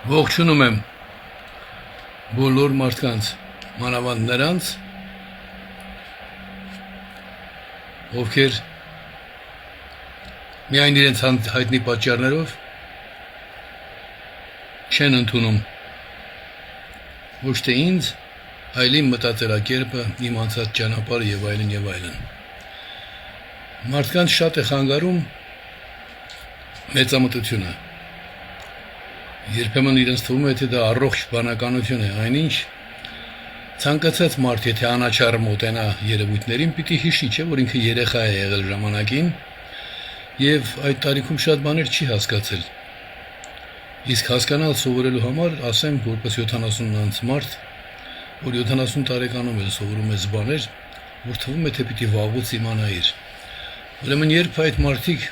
Ողջունում եմ բոլոր մարդկանց, մանավանդ նրանց, ովքեր միայն իրենց հայտնի պատճառներով չեն ընդունում ոչ թե ինձ, այլ իմ մտածելակերպը, իմ անցած ճանապարհը եւ այլն եւ այլն։ Մարդկանց շատ է խանգարում մեծամտությունը։ Երբեմն իրենց թվում է, թե դա առողջ բանականություն է, այնինչ ցանկացած մարդ, եթե անաչառ մոտենա երևույթներին, պիտի հիշի, չէ, որ ինքը երեխա է եղել ժամանակին եւ այդ տարիքում շատ բաներ չի հասկացել։ Իսկ հասկանալ սովորելու համար, ասեմ, որպես 70-անց մարդ, որ 70 տարեկանում էլ սովորում է բաներ, որ թվում է, թե պիտի վաղուց իմանայիր։ Ուրեմն երբ այդ մարդիկ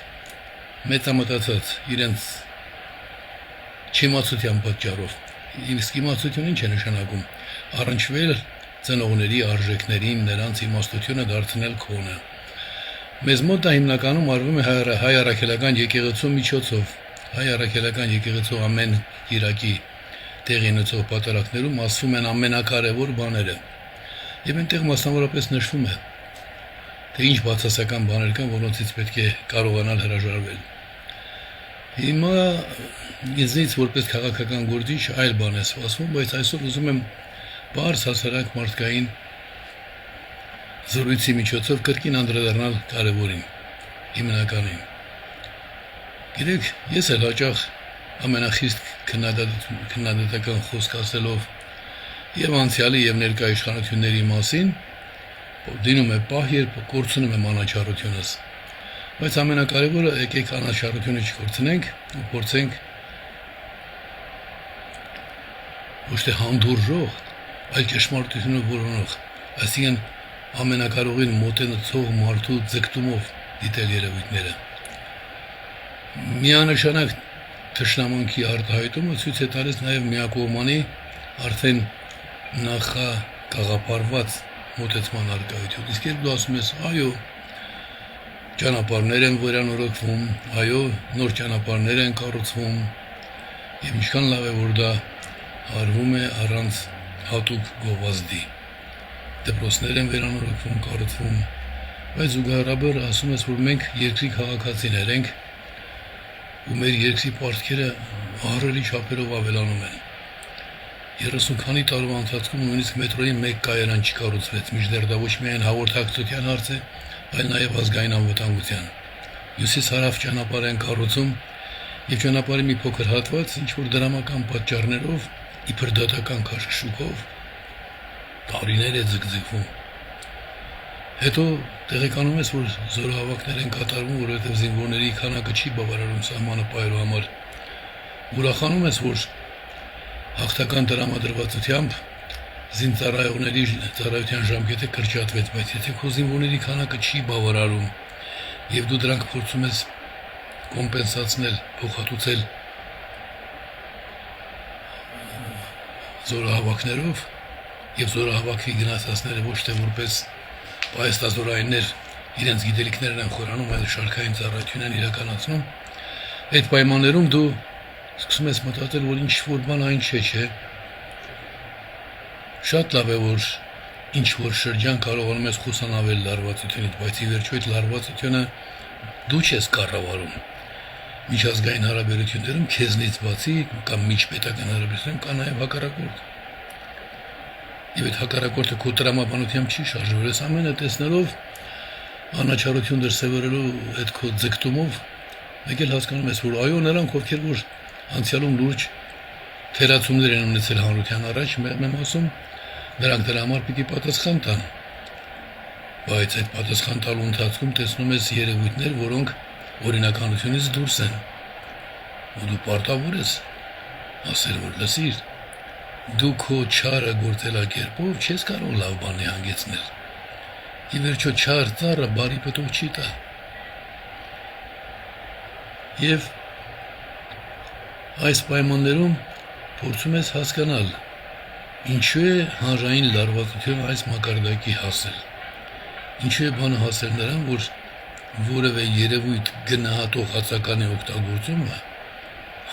մեծամտածած իրենց չիմացության պատճառով, իսկ իմացություն ինչ է նշանակում, առնչվել ծնողների արժեքներին, նրանց իմաստությունը դարձնել քոնը։ Մեզ մոտ դա հիմնականում արվում է հայ առաքելական եկեղեցու միջոցով, հայ առաքելական եկեղեցու ամեն կիրակի տեղի ունեցող պատարակներում ասվում են ամենակարևոր բաները։ Եվ այնտեղ մասնավորապես նշվում է, թե ինչ բացասական բաներ կան, որոնցից պետք է կարողանալ հրաժարվել։ Հիմա ինձնից որպես քաղաքական գործիչ այլ բան է սպասվում, բայց այսօր ուզում եմ բարձ հասարակ մարդկային զրույցի միջոցով կրկին անդրադառնալ կարևորին, հիմնականին։ Գիտեք, ես էլ հաճախ ամենախիստ քննադատական խոսք ասելով եւ անցյալի եւ ներկա իշխանությունների մասին, դինում է պահ, երբ կորցնում եմ անաչառությունս։ Բայց ամենակարևորը եկեք անաչառությունը չկորցնենք ու փորձենք ոչ թե հանդուրժող, այլ ճշմարտությունը որոնող, այսինքն ամենակարողին մոտեցող մարդու ձգտումով դիտել երևույթները։ Միանշանակ թշնամանքի արտահայտումը ցույց է տալիս նաև միակողմանի արդեն նախագաղափարված մոտեցման արկայություն։ Իսկ երբ դու ասում ես, այո, ճանապարհներ են վերանորոգվում, այո, նոր ճանապարհներ են կառուցվում, եւ ինչքան լավ է, որ դա արվում է առանց հատուկ գովազդի։ Դպրոցներ են վերանորոգվում, կառուցվում, բայց զուգահեռաբար ասում ես, որ մենք երկրի քաղաքացիներ ենք, ու մեր երկրի պարտքերը ահռելի չափերով ավելանում են։ 30 քանի տարվա ընթացքում նույնիսկ մետրոյի մեկ կայարան չկառուցվեց, մինչդեռ դա ոչ միայն հաղորդակցության հարց է, այլ նաև ազգային անվտանգության։ Հյուսիս-հարավ ճանապարհ են կառուցում, եւ ճանապարհի մի փոքր հատված, ինչ որ դրամական պատճառներով, իբր դատական քաշքշուկով տարիներ է ձգձգվում։ Հետո տեղեկանում ես, որ զորահավաքներ են կատարվում, որովհետեւ զինվորների քանակը չի բավարարում սահմանը պահելու համար։ Ուրախանում ես, որ հաղթական տրամադրվածությամբ զինծառայողների ծառայության ժամկետը կրճատվեց, բայց եթե քո զինվորների քանակը չի բավարարում եւ դու դրանք փորձում ես կոմպենսացնել, փոխհատուցել զորահավաքներով եւ զորահավաքի գնահատածները ոչ թե որպես պայստազորայիններ իրենց գիտելիքներն են խորանում, այլ շարքային ծառայություն են իրականացնում, այդ պայմաններում դու սկսում ես մտածել, որ ինչ որ բան այն չէ։ Շատ լավ է, որ ինչ որ շրջան կարողանում ես խուսանավել լարվածությունից, բայց ի վերջո այդ լարվածությունը դու չես կառավարում։ Միջազգային հարաբերություններում քեզնից բացի կամ միջպետական հարաբերություններում կա նաև հակառակորդ։ Եվ այդ հակառակորդը քո տրամաբանությամբ չի շարժվել, ես ամենը տեսնելով անաչառություն դրսևորելու այդ քո ձգտումով մեկ էլ հասկանում ես, որ այո, նրանք ովքեր որ անցյալում լուրջ թերացումներ են ունեցել հանրության առաջ, եմ ասում, նրանք դրա համար պիտի պատասխան տան։ Բայց այդ պատասխան տալու ընթացքում տեսնում ես երևույթներ, որոնք օրինականությունից դուրս են։ Ու դու պարտավոր ես ասել, որ լսիր, դու քո չարը գործելակերպով չես կարող լավ բանի հանգեցնել։ Ի վերջո չար ծառը բարի պտուղ չի տա։ Եվ այս պայմաններում փորձում ես հասկանալ, ինչու է հանրային լարվածությունը այս մակարդակի հասել։ Ինչու է բանը հասել նրան, որ որևէ երևույթ գնահատող հացականի օգտագործումը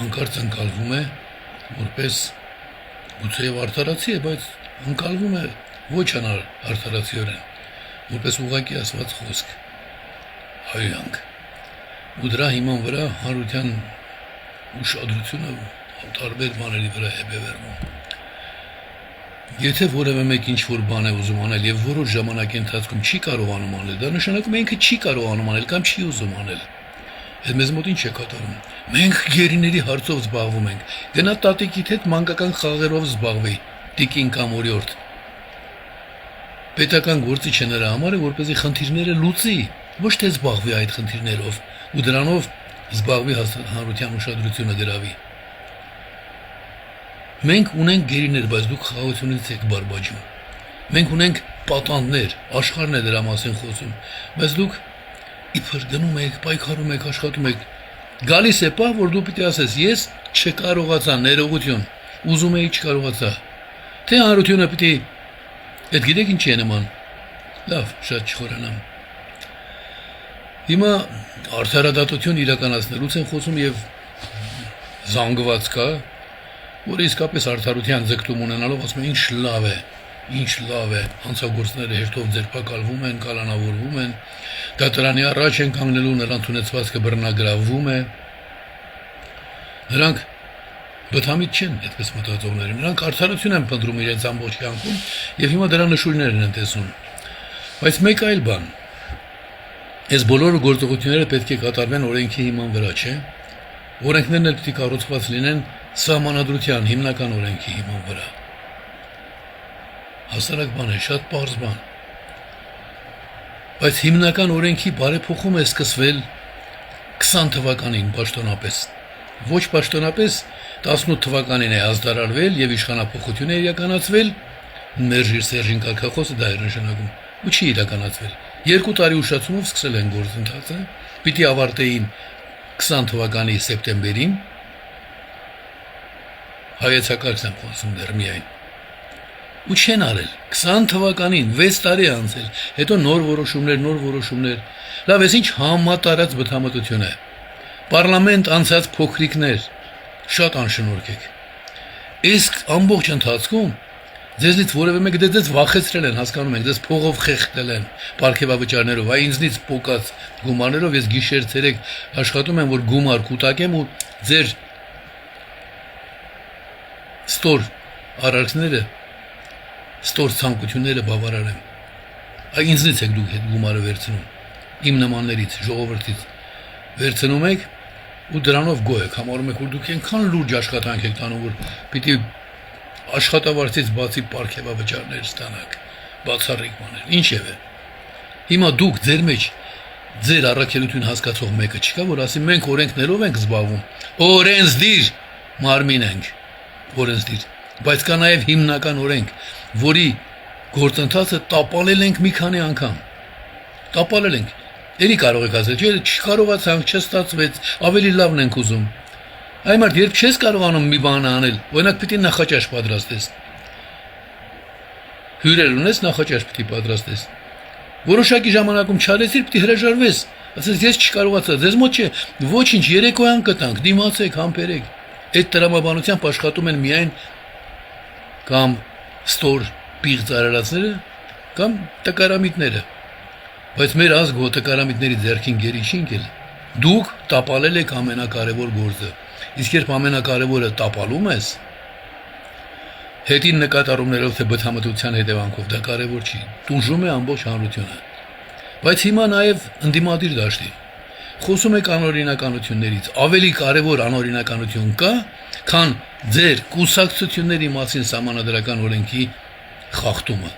հանկարծ ընկալվում է որպես գուցեև արդարացի է, բայց ընկալվում է ոչ արդարացիորեն, որպես ուղղակի ասված խոսք, հայհանք։ Ու դրա հիման վրա հանրության ուշադրությունը տարբեր բաների վրա է բևեռվում։ Եթե որևէ մեկ ինչ-որ բան է ուզում անել եւ որոշ ժամանակի ընթացքում չի կարողանում անել, դա նշանակում է ինքը չի կարողանում անել կամ չի ուզում անել։ Այդ մեզ մոտ ինչ է կատարում։ Մենք գերիների հարցով զբաղվում ենք։ Գնա տատիկիդ հետ մանկական խաղերով զբաղվի, տիկին կամ օրիորդ։ Պետական գործիչ է նրա համար, որպեսզի խնդիրները լուծի, ոչ թե զբաղվի այդ խնդիրներով ու դրանով զբաղվի հանրության ուշադրությունը գրավի։ Մենք ունենք գերիներ, բայց դուք խաղաղությունից եք բարբաջում։ Մենք ունենք պատանդներ, աշխարհն է դրա մասին խոսում, բայց դուք իբր գնում եք, պայքարում եք, աշխատում եք։ Գալիս է պահ, որ դու պիտի ասես, ես չկարողացա, ներողություն, ուզում էի չկարողացա։ Թե հանրությունը պիտի, այդ գիտեք ինչի է նման։ Լավ, շատ չխորանամ։ Հիմա արդարադատություն իրականացնելուց են խոսում եւ զանգված կա, որը իսկապես արդարության ձգտում ունենալով ասում է ինչ լավ է, հանցագործները հերթով ձերբակալվում են, կալանավորվում են, դատարանի առաջ են կանգնելու, նրանց ունեցվածքը բռնագրավվում է։ Նրանք բթամիտ չեն, այդպես մտածողները, նրանք արդարություն են փնտրում իրենց ամբողջ կյանքում եւ հիմա դրա նշույլներն են տեսնում։ Բայց մեկ այլ բան, այս բոլոր գործողությունները պետք է կատարվեն օրենքի հիման վրա, չէ՞։ Օրենքներն էլ պետք է կառուցված լինեն սահմանադրության հիմնական օրենքի հիման վրա։ Հասարակ բան է, շատ պարզ բան։ Բայց հիմնական օրենքի բարեփոխումը է սկսվել 20 թվականին պաշտոնապես։ Ոչ պաշտոնապես 18 թվականին է ազդարարվել եւ իշխանափոխություն է իրականացվել, Մերժիր Սերժին կարգախոսը դա էր նշանակում, ու չի իրականացվել։ 2 տարի ուշացումով սկսել են գործընթացը, պիտի ավարտեին 20 թվականի սեպտեմբերին, հայեցակարգ եմ խոսում դեռ միայն։ Ու չեն արել 20 թվականին 6 տարի անցել, հետո նոր որոշումներ։ Լավ, ես ինչ համատարած բթամտություն է։ Պարլամենտ անցած փոքրիկներ, շատ անշնորհք եք։ Իսկ ամբողջ ընթացքում ձեզնից որևէ մեկը ձեզ վախեցրել են, հասկանում եք, ձեզ փողով խեղդել են, պարգևավճարներով, այ ինձնից փոկած գումարներով ես գիշեր ցերեկ աշխատում եմ, որ գումար կուտակեմ ու ձեր ստոր արարքները, ստոր ցանկությունները բավարարեմ։ Այ ինձնից եք դուք այդ գումարը վերցնում, իմ նմաններից, ժողովրդից վերցնում եք ու դրանով գոհ եք, համարում եք, որ դուք այնքան լուրջ աշխատանք եք տանում, որ պիտի աշխատավարձից բացի պարգևավճարներ ստանաք, բացառիկ բաներ, ինչևէ։ Հիմա դուք ձեր մեջ ձեր առաքելություն հասկացող մեկը չկա, որ ասի մենք օրենքներով ենք զբաղվում, օրենսդիր մարմին ենք, օրենսդիր, բայց կա նաև հիմնական օրենք, որի գործընթացը տապալել ենք մի քանի անգամ, տապալել ենք, էլի կարող եք ասել, չէ, չկարողացանք, չստացվեց, ավելի լավն ենք ուզում։ Այ մարդ, երբ չես կարողանում մի բան անել, օրինակ պիտի նախաճաշ պատրաստես։ Հյուրեր ունես, նախաճաշ պիտի պատրաստես։ Որոշակի ժամանակում չարեցիր, պիտի հրաժարվես։ Ասես ես չկարողացա, ձեզ մոտ չէ, ոչինչ, երեկոյան կտանք, դիմացեք, համբերեք։ Այդ տրամաբանությամբ աշխատում են միայն կամ ստոր պիղծ արարածները, կամ տկարամիտները։ Բայց մեր ազգը տկարամիտների ձեռքին գերի չի ընկել։ Դուք տապալել եք ամենակարևոր գործը։ Իսկ երբ ամենակարևորը տապալում ես, հետին նկատառումներով թե բթամտության հետևանքով, դա կարևոր չի, տուժում է ամբողջ հանրությունը։ Բայց հիմա նաև ընդդիմադիր դաշտի խոսում եք անօրինականություններից, ավելի կարևոր անօրինականություն կա, քան ձեր կուսակցությունների մասին սահմանադրական օրենքի խախտումը։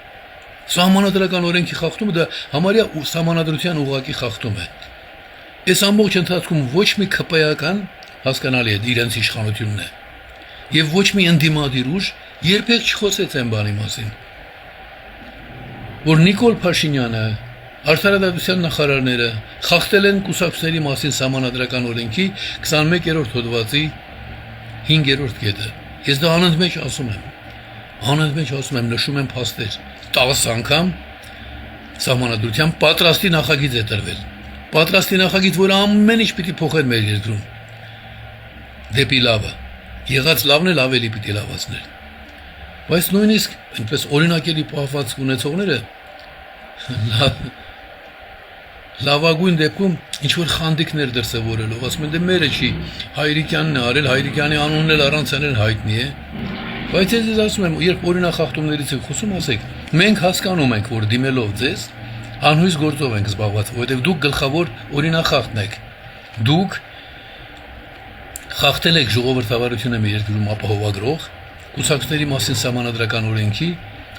Սահմանադրական օրենքի խախտումը դա համարյա սահմանադրության ուղղակի խախտում է։ Այս ամբողջ ընթացքում ոչ մի ԿՊ-ական հասկանալի է իրենց իշխանությունն է։ Եվ ոչ մի ընդդիմադիր ուժ երբեք չխոսեց այն բանի մասին, որ Նիկոլ Փաշինյանը, արդարադատության նախարարները խախտել են կուսակցությունների մասին սահմանադրական օրենքի 21-րդ հոդվածի 5-րդ կետը։ Ես դա անընդմեջ ասում եմ, նշում եմ փաստեր, 10 անգամ սահմանադրության պատրաստի նախագիծ է տրվել։ Պատրաստի նախագիծ, որը ամեն ինչ պիտի փոխեր մեր երկրում դեպի լավը։ եղած լավն էլ ավելի պիտի լավացնել։ Բայց նույնիսկ այնպես օրինակելի պահված ունեցողները լավագույն դեպքում ինչ որ խանդիկներ դրսևորելով, ասում են դե մերը չի, Հայրիկյանն է արել, Հայրիկյանի անունն էլ առանց անել հայտնի է։ Բայց ես ասում եմ, երբ օրինախախտումներից եք խոսում, ասեք, մենք հասկանում ենք, որ դիմելով ձեզ անհույս գործով ենք զբաղված, որովհետև դուք գլխավոր օրինախախտն եք։ Դուք խախտել եք ժողովրդավարությունը մեր երկրում ապահովագրող կուսակցների մասին սահմանադրական օրենքի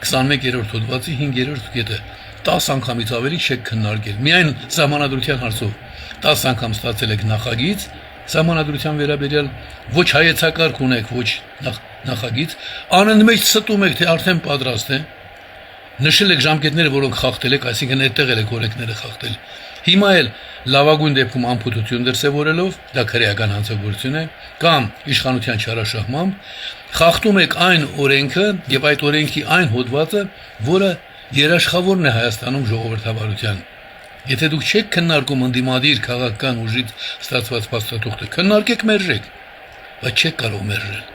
21-րդ հոդվածի 5-րդ կետը 10 անգամից ավելի չեք քննարկել։ Միայն սահմանադրության հարցով 10 անգամ ստացել եք նախագիծ, սահմանադրության վերաբերյալ ոչ հայեցակարգ ունեք, ոչ նախագիծ, անընդմեջ ստում եք, թե արդեն պատրաստ է։ Նշել եք ժամկետները, որոնք խախտել եք, այսինքն այդտեղ եք օրենքները խախտել։ Հիմա էլ լավագույն դեպքում անփութություն դրսևորելով, դա քրեական հանցագործություն է, կամ իշխանության չարաշահմամբ, խախտում եք այն օրենքը եւ այդ օրենքի այն հոդվածը, որը երաշխավորն է Հայաստանում ժողովրդավարության։ Եթե դուք չեք քննարկում ընդդիմադիր քաղաքական ուժից ստացված փաստաթուղթը, քննարկեք մերժեք, բայց չեք կարող մերժել։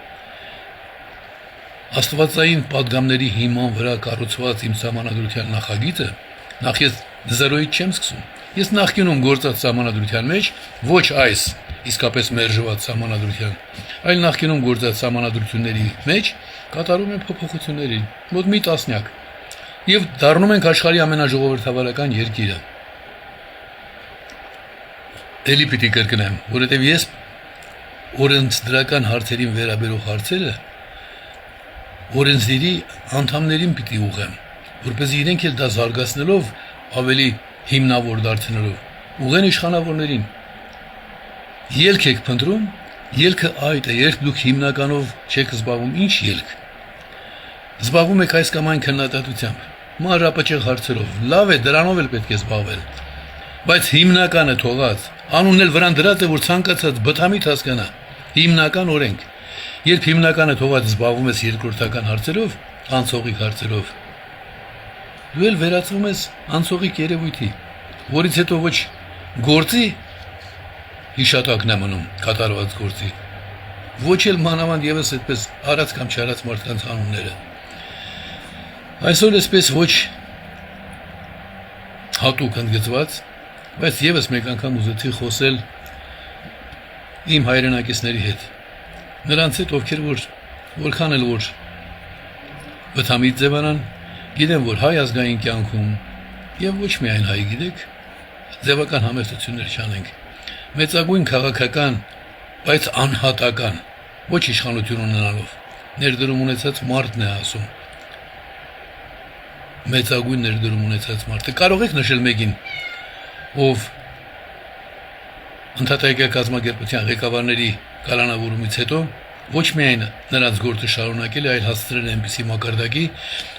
Աստվածային падգամների հիման վրա կառուցված իմ սահմանադրության նախագիծը, նախ ես 0-ից չեմ սկսում։ Ես նախկինում գործած սահմանադրության մեջ ոչ այս իսկապես մերժված սահմանադրության, այլ նախկինում գործած սահմանադրությունների մեջ կատարում եմ փոփոխությունների, մոտ մի տասնյակ, եւ դառնում ենք աշխարհի ամենաժողովրդավարական երկիրը։ Էլի պիտի կրկնեմ, որովհետեւ ես օրենսդրական հարցերին վերաբերող հարցերը օրենսդիրի անդամներին պիտի ուղղեմ, որպեսզի իրենք էլ դա զարգացնելով ավելի հիմնավոր դարձնելով ուղղեն իշխանավորներին։ Ելք եք փնտրում, ելքը այդ է, երբ դուք հիմնականով չեք զբաղվում, ինչ ելք։ Զբաղվում եք այս կամ այն քննադատությամբ, մանրապաճեղ հարցերով, լավ է, դրանով էլ պետք է զբաղվել։ Բայց հիմնականը թողած, անունն էլ վրան դրած է, որ ցանկացած բթամիտ հասկանա, հիմնական օրենք։ Երբ հիմնականը թողած զբաղվում ես երկրորդական հարցերով, անցողիկ հարցերով, դու էլ վերածվում ես անցողիկ երևույթի, որից հետո ոչ գործի հիշատակն է մնում կատարված գործի, ոչ էլ մանավանդ եւս այդպես արած կամ չարած մարդկանց անունները։ Այսօր էսպես ոչ հատուկ ընդգծված, բայց եւս մեկ անգամ ուզեցի խոսել իմ հայրենակիցների հետ։ Նրանց հետ, ովքեր որքան էլ որ բթամիտ ձևանան, գիտեմ, որ հայ ազգային կյանքում եւ ոչ միայն հայ, գիտեք, ձևական համեստություններ չանենք։ Մեծագույն քաղաքական, բայց անհատական, ոչ իշխանություն ունենալով, ներդրում ունեցած մարդն է ասում։ Մեծագույն ներդրում ունեցած մարդը։ Կարող եք նշել մեկին, ով ընդհատակյա կազմակերպության ղեկավարների կալանավորումից հետո ոչ միայն նրանց գործը շարունակել է, այլ հասցրել այնպիսի մակարդակի,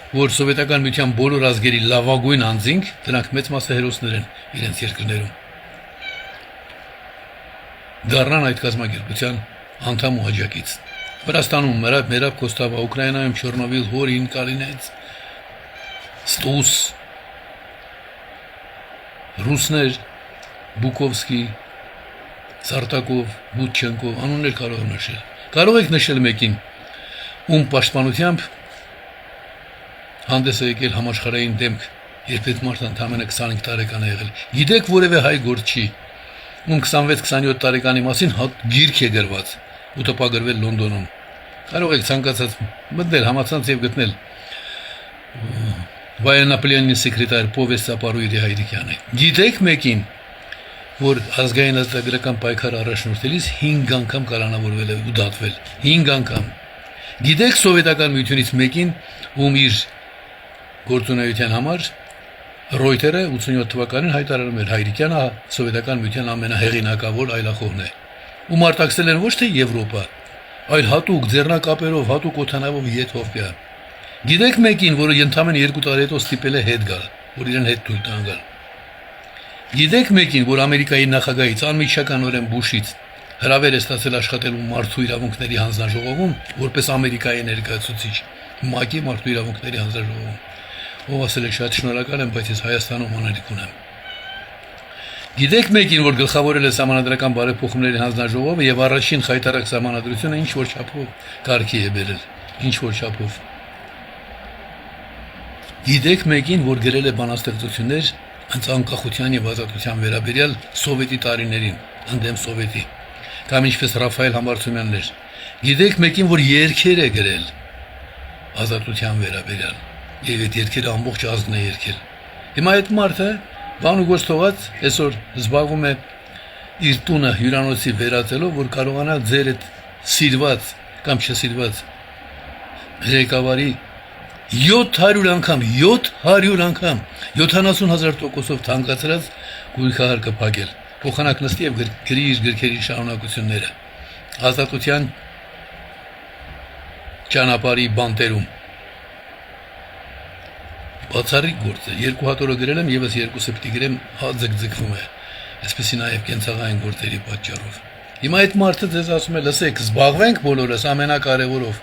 որ սովետական միության բոլոր ազգերի լավագույն անձինք, դրանք մեծ մասը հերոսներ են իրենց երկրներում, դառնան այդ կազմակերպության անդամ ու աջակից։ Վրաստանում Մերապ Կոստավա, Ուկրաինայում Չորնովիլ, Հորին, Կալինեց, Ստուս, ռուսներ, Բուկովսկի, Սարտակով, Բուտչենկով, անուններ կարող եմ նշել։ Կարող եք նշել մեկին, ում պաշտպանությամբ հանդես է եկել համաշխարհային դեմք, երբ այդ մարդը ընդամենը 25 տարեկան է եղել։ Գիտեք որևէ հայ գործչի, ում 26-27 տարեկանի մասին գիրք է գրված ու տպագրվել Լոնդոնում։ Կարող եք ցանկացած մտնել համացանց եւ գտնել Военно-пленный секретарь Повесть Ապարույրի Հայրիկյանը։ Գիտեք մեկին, որ ազգային ազատագրական պայքար առաջնորդելիս 5 անգամ կալանավորվել է ու դատվել։ 5 անգամ։ Գիտեք սովետական միությունից մեկին, ում իր գործունեության համար Ռոյտերը 87 թվականին հայտարարում էր Հայրիկյանը սովետական միության ամենահեղինակավոր այլախոհն է։ Ում արտաքսել են ոչ թե Եվրոպա, այլ հատուկ ձեռնակապերով, հատուկ օթանավով Եթովպիա։ Գիտեք մեկին, որը ընդամենը 2 տարի հետո ստիպել է հետ գալ, որ իրեն հետ թույլ տան գալ։ Գիտեք մեկին, որ Ամերիկայի նախագահից անմիջականորեն Բուշից հրավեր է ստացել աշխատելու մարդու իրավունքների հանձնաժողովում, որպես Ամերիկայի ներկայացուցիչ, ՄԱԿ-ի մարդու իրավունքների հանձնաժողովում, ով ասել է շատ շնորհակալ եմ, բայց ես Հայաստանում անելիք ունեմ։ Գիտեք մեկին, որ գլխավորել է համանդրական բարեփոխումների հանձնաժողովը եւ առաջին խայտարակ համանդրությունը ինչ որ չափով կարգի է բերել, ինչ որ չափով։ Գիտեք մեկին, որ գրել է բանաստեղծություններ անկախության եւ ազատության վերաբերյալ սովետի տարիներին, ընդդեմ սովետի, կամ ինչպես Ռաֆայել Համբարձումյանն էր։ Գիտեք մեկին, որ երգեր է գրել ազատության վերաբերյալ, եւ այդ երգերը ամբողջ ազգն է երգել։ Հիմա այդ մարդը բան ու գործ թողած այսօր զբաղվում է իր տունը հյուրանոցի վերածելով, որ կարողանա ձեր այդ սիրված կամ չսիրված ղեկավարի 700 անգամ 70,000% թանկացրած գույքահարկը փակել։ Փոխանակ նստի եւ գրի իր գրքերի շարունակությունները ազատության ճանապարհի բանտերում։ Բացառիկ գործ է, 2 հատորը գրել եմ, եւս 2-ը պիտի գրեմ, ձգձգվում է, այսպեսի նաեւ կենցաղային գործերի պատճառով։ Հիմա այդ մարդը ձեզ ասում է, լսեք, զբաղվենք բոլորս ամենակարևորով։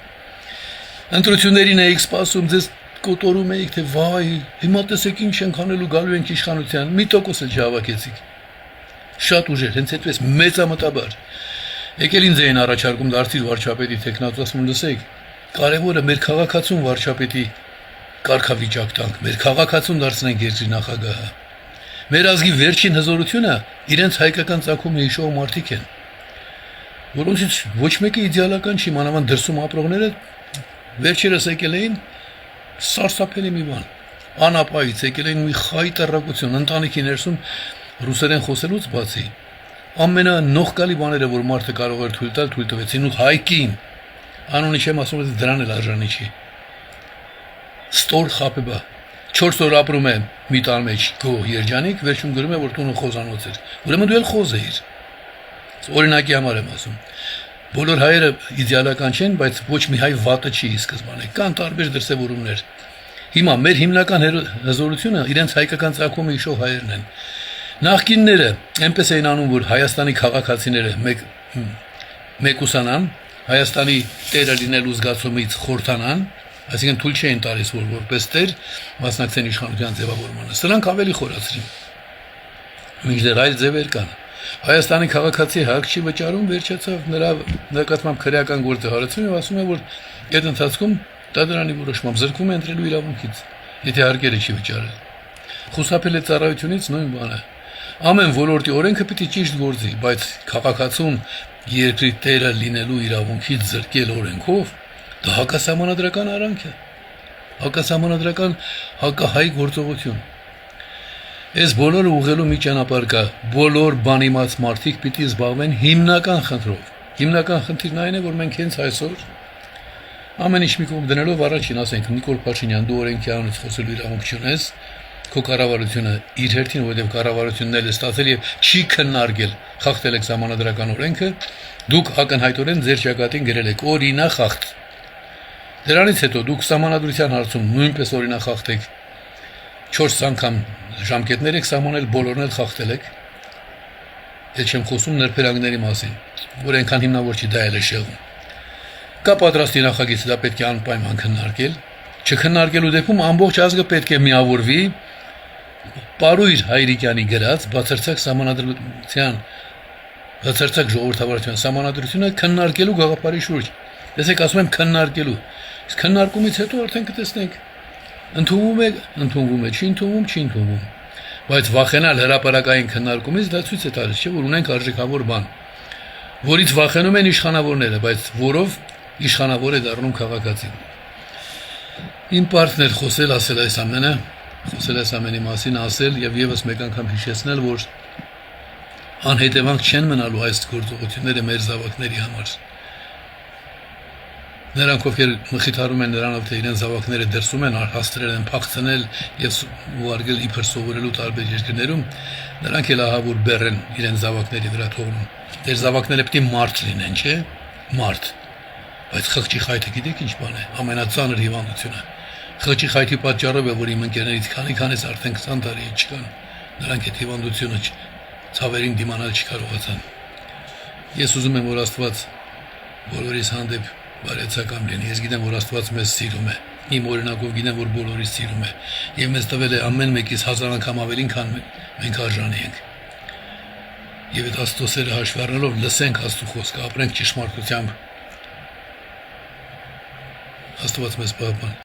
Ընտրություններին էիք սպասում, ձեզ կոտորում էիք, թե վայ, հիմա տեսեք ինչ ենք անելու, գալու ենք իշխանության, 1% էլ չհավաքեցիք։ Շատ ուժեր, հենց այդպես մեծամտաբար։ Եկել ինձ էին առաջարկում դարձիր վարչապետի տեխնատու, ասում լսեք, կարևորը մեր քաղաքացուն վարչապետի կարգավիճակ տանք, մեր քաղաքացուն դարձնենք երկրի նախագահը։ Մեր ազգի վերջին հզորությունը իրենց հայկական ցակումը հիշող մարդիկ են, որոնցից ոչ մեկը իդեալական չի, մանավանդ դրսում ապրողները վերջերս եկել էին սարսափելի մի բան, անապայից եկել էին մի խայտարակություն, ընտանիքի ներսում ռուսերեն խոսելուց բացի ամենանողկալի բաները, որ մարդը կարող էր թույլ տալ, թույլ տվեցին ու հայկին, անունի չեմ ասում, որ դրան էլ արժանի չի։ Ստոր խապեբա 4 օր ապրում է մի տան մեջ գող երջանիկ, վերջում գրում է, որ տունը խոզանոց էր։ Ուրեմն դու էլ խոզ էիր։ Օրինակի համար եմ ասում։ Բոլոր հայերը իդեալական չեն, բայց ոչ մի հայ վատը չի ի սկզբանե։ Կան տարբեր դրսևորումներ։ Հիմա մեր հիմնական հզորությունը իրենց հայկական ցակումը հիշող հայերն են։ Նախկինները այնպես էին անում, որ Հայաստանի քաղաքացիները մեկուսանան, Հայաստանի տերը լինելու զգացումից խորթանան, այսինքն թույլ չէին տալիս, որ որպես տեր մասնակցեն իշխանության ձևավորմանը։ Սրանք ավելի խորացրին։ Մինչդեռ այլ ձևեր կան։ Հայաստանի քաղաքացի հակ չի վճարում, վերջացավ նրա նկատմամբ քրեական գործը հարցնում եւ ասում է, որ այդ ընթացքում դա դրանի որոշմամբ զրկվում է ընտրելու իրավունքից, եթե հարկերը չի վճարել։ Խուսափել է ծառայությունից նույն բանը։ Ամեն ոլորտի օրենքը պիտի ճիշտ գործի, բայց քաղաքացուն երկրի տերը լինելու իրավունքից զրկել օրենքով դա հակասահմանադրական արանք է, հակասահմանադրական հակահայ գործողություն։ Այս բոլորը ուղղելու մի ճանապարհ կա, բոլոր բանիմաց մարդիկ պիտի զբաղվեն հիմնական խնդրով։ Հիմնական խնդիրն այն է, որ մենք հենց այսօր ամեն ինչ մի կողմ դնելով առաջին ասենք Նիկոլ Փաշինյան, դու օրենքի անունից խոսելու իրավունք չունես, քո կառավարությունը իր հերթին, որովհետև կառավարությունն էլ է ստացել եւ չի քննարկել, խախտել եք համանդրական օրենքը, դուք ակնհայտորեն ձեր ճակատին գրել եք օրինախախտ։ Դրանից հետո դուք համանդրության հարցում նույնպես օրինախախտ եք 4 անգամ ժամկետներ եք սահմանել, բոլորն էլ խախտել եք։ Ես չեմ խոսում ներբերակների մասին, որ այնքան հիմնավոր չի, դա էլ է շեղում։ Կա պատրաստի նախագիծ, դա պետք է անպայման քննարկել։ Չքննարկելու դեպքում ամբողջ ազգը պետք է միավորվի Պարույր Հայրիկյանի գրած բացարձակ համանդրության, բացարձակ ժողովրդավարության համանդրությունը քննարկելու գաղափարի շուրջ։ Տեսեք, ասում եմ քննարկելու։ Իսկ քննարկումից հետո արդեն կտեսնենք ընդունվում է, չի ընդունվում։ Բայց վախենալ հրապարակային քննարկումից դա ցույց է տալիս, չէ՞ որ ունենք արժեքավոր բան, որից վախենում են իշխանավորները, բայց որով իշխանավոր է դառնում քաղաքացին։ Իմ պարտներ խոսել, ասել այս ամենը, խոսել այս ամենի մասին, ասել եւ եւս մեկ անգամ հիշեցնել, որ անհետևանք չեն մնալու այս գործողությունները մեր զավակների համար։ Նրանք, ովքեր մխիթարում են նրանով, թե իրենց զավակները դրսում են, հաստրել են փախցնել եւ ուղարկել իբր սովորելու տարբեր երկրներում, նրանք էլ ահա որ բեռեն իրենց զավակների վրա թողնում։ Դեր զավակները պետք է մարդ լինեն, չէ՞։ Մարդ։ Բայց խղճի խայթը գիտեք ինչ բան է, ամենածանր հիվանդությունը։ Խղճի խայթի պատճառով է, որ իմ ընկերներից քանից արդեն 20 տարի չկան, նրանք այդ հիվանդությունը ցավերին դիմանալ չկարողացան։ Ես ուզում եմ, որ Աստված բոլորիս հանդեպ բարեցական լինի։ Ես գիտեմ, որ Աստված մեզ սիրում է։ Իմ օրինակով գիտեմ, որ բոլորիս սիրում է։ Եվ մեզ տվել է ամեն մեկից 1000 անգամ ավելին, քան մենք արժանի ենք։ Եվ այդ Աստծո հաշվի առնելով լսենք Աստծո խոսքը, ապրենք ճշմարտությամբ։ Աստված մեզ պահապան։